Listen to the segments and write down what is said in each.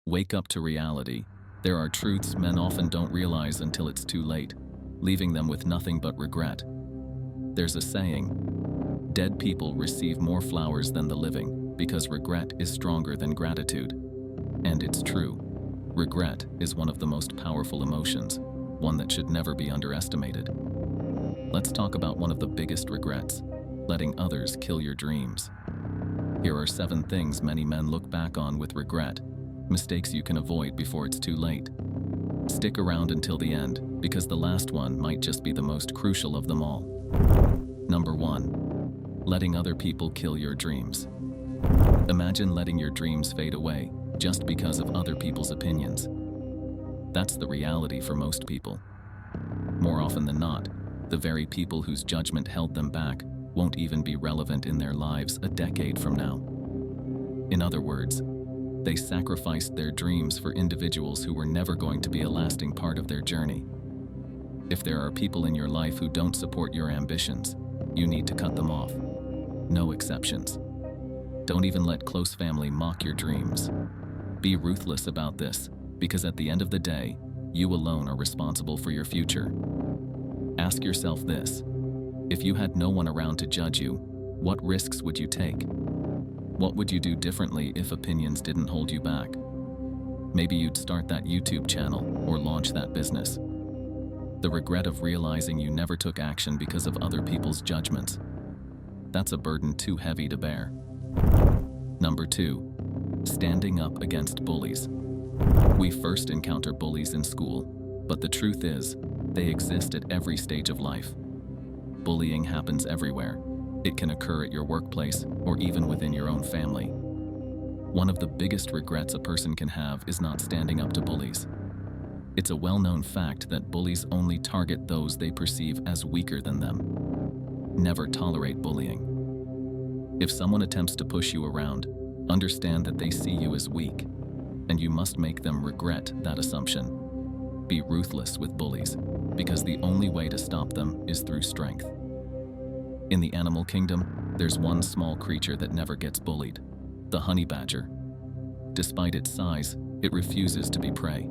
Wake up to reality. There are truths men often don't realize until it's too late, leaving them with nothing but regret. There's a saying, dead people receive more flowers than the living because regret is stronger than gratitude. And it's true. Regret is one of the most powerful emotions, one that should never be underestimated. Let's talk about one of the biggest regrets, letting others kill your dreams. Here are 7 things many men look back on with regret, mistakes you can avoid before it's too late. Stick around until the end, because the last one might just be the most crucial of them all. Number 1. Letting other people kill your dreams. Imagine letting your dreams fade away just because of other people's opinions. That's the reality for most people. More often than not, the very people whose judgment held them back won't even be relevant in their lives a decade from now. In other words, they sacrificed their dreams for individuals who were never going to be a lasting part of their journey. If there are people in your life who don't support your ambitions, you need to cut them off. No exceptions. Don't even let close family mock your dreams. Be ruthless about this, because at the end of the day, you alone are responsible for your future. Ask yourself this: if you had no one around to judge you, what risks would you take? What would you do differently if opinions didn't hold you back? Maybe you'd start that YouTube channel or launch that business. The regret of realizing you never took action because of other people's judgments. That's a burden too heavy to bear. Number 2. Standing up against bullies. We first encounter bullies in school, but the truth is, they exist at every stage of life. Bullying happens everywhere. It can occur at your workplace or even within your own family. One of the biggest regrets a person can have is not standing up to bullies. It's a well-known fact that bullies only target those they perceive as weaker than them. Never tolerate bullying. If someone attempts to push you around, understand that they see you as weak, and you must make them regret that assumption. Be ruthless with bullies, because the only way to stop them is through strength. In the animal kingdom, there's one small creature that never gets bullied: the honey badger. Despite its size, it refuses to be prey.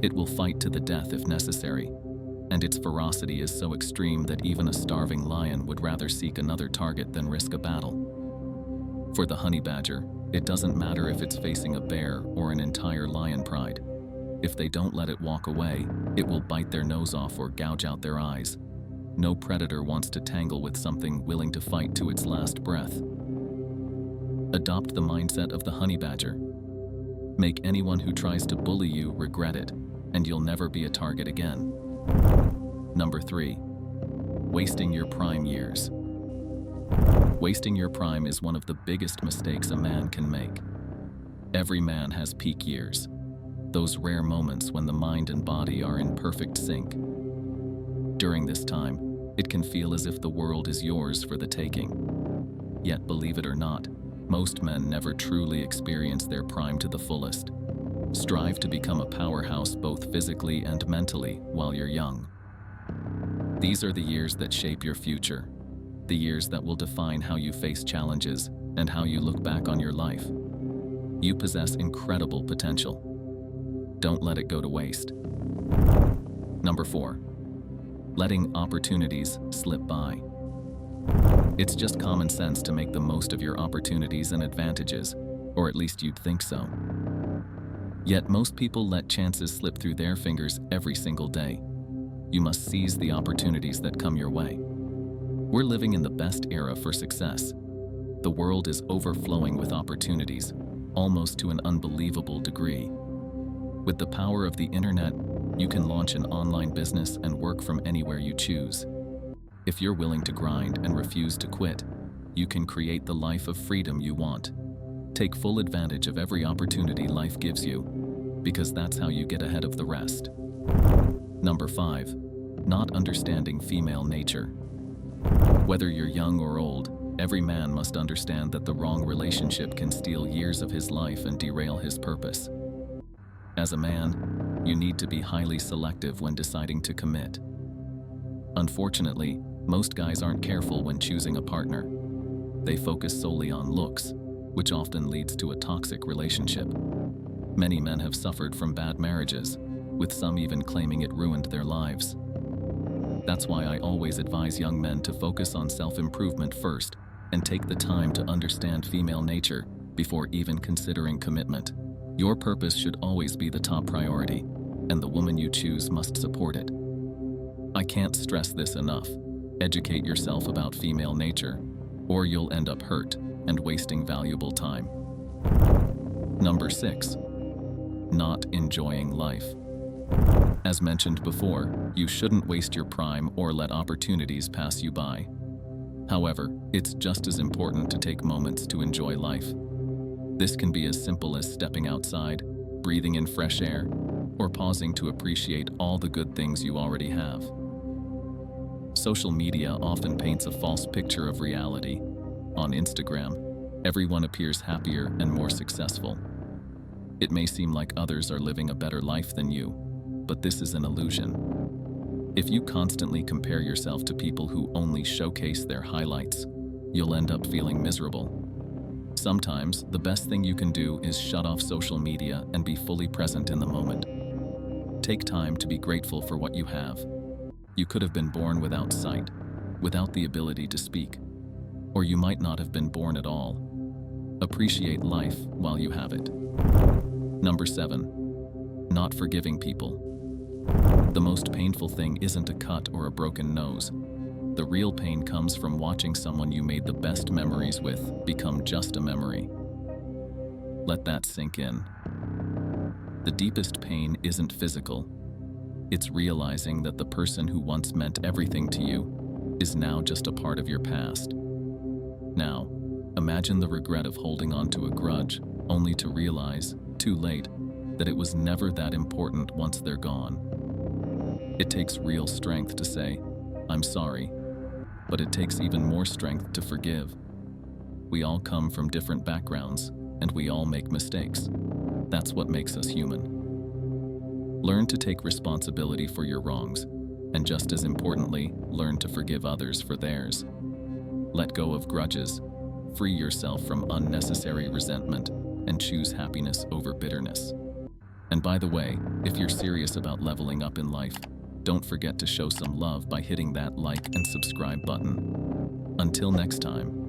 It will fight to the death if necessary, and its ferocity is so extreme that even a starving lion would rather seek another target than risk a battle. For the honey badger, it doesn't matter if it's facing a bear or an entire lion pride. If they don't let it walk away, it will bite their nose off or gouge out their eyes. No predator wants to tangle with something willing to fight to its last breath. Adopt the mindset of the honey badger. Make anyone who tries to bully you regret it, and you'll never be a target again. Number 3. Wasting your prime years. Wasting your prime is one of the biggest mistakes a man can make. Every man has peak years, those rare moments when the mind and body are in perfect sync. During this time, it can feel as if the world is yours for the taking. Yet, believe it or not, most men never truly experience their prime to the fullest. Strive to become a powerhouse both physically and mentally while you're young. These are the years that shape your future, the years that will define how you face challenges and how you look back on your life. You possess incredible potential. Don't let it go to waste. Number 4. Letting opportunities slip by. It's just common sense to make the most of your opportunities and advantages, or at least you'd think so. Yet most people let chances slip through their fingers every single day. You must seize the opportunities that come your way. We're living in the best era for success. The world is overflowing with opportunities, almost to an unbelievable degree. With the power of the internet, you can launch an online business and work from anywhere you choose. If you're willing to grind and refuse to quit, you can create the life of freedom you want. Take full advantage of every opportunity life gives you, because that's how you get ahead of the rest. Number 5. Not understanding female nature. Whether you're young or old, every man must understand that the wrong relationship can steal years of his life and derail his purpose. As a man, you need to be highly selective when deciding to commit. Unfortunately, most guys aren't careful when choosing a partner. They focus solely on looks, which often leads to a toxic relationship. Many men have suffered from bad marriages, with some even claiming it ruined their lives. That's why I always advise young men to focus on self-improvement first and take the time to understand female nature before even considering commitment. Your purpose should always be the top priority, and the woman you choose must support it. I can't stress this enough. Educate yourself about female nature, or you'll end up hurt and wasting valuable time. Number 6. Not enjoying life. As mentioned before, you shouldn't waste your prime or let opportunities pass you by. However, it's just as important to take moments to enjoy life. This can be as simple as stepping outside, breathing in fresh air, or pausing to appreciate all the good things you already have. Social media often paints a false picture of reality. On Instagram, everyone appears happier and more successful. It may seem like others are living a better life than you, but this is an illusion. If you constantly compare yourself to people who only showcase their highlights, you'll end up feeling miserable. Sometimes, the best thing you can do is shut off social media and be fully present in the moment. Take time to be grateful for what you have. You could have been born without sight, without the ability to speak, or you might not have been born at all. Appreciate life while you have it. Number 7. Not forgiving people. The most painful thing isn't a cut or a broken nose. The real pain comes from watching someone you made the best memories with become just a memory. Let that sink in. The deepest pain isn't physical. It's realizing that the person who once meant everything to you is now just a part of your past. Now, imagine the regret of holding on to a grudge only to realize, too late, that it was never that important once they're gone. It takes real strength to say, "I'm sorry," but it takes even more strength to forgive. We all come from different backgrounds, and we all make mistakes. That's what makes us human. Learn to take responsibility for your wrongs, and just as importantly, learn to forgive others for theirs. Let go of grudges, free yourself from unnecessary resentment, and choose happiness over bitterness. And by the way, if you're serious about leveling up in life, don't forget to show some love by hitting that like and subscribe button. Until next time.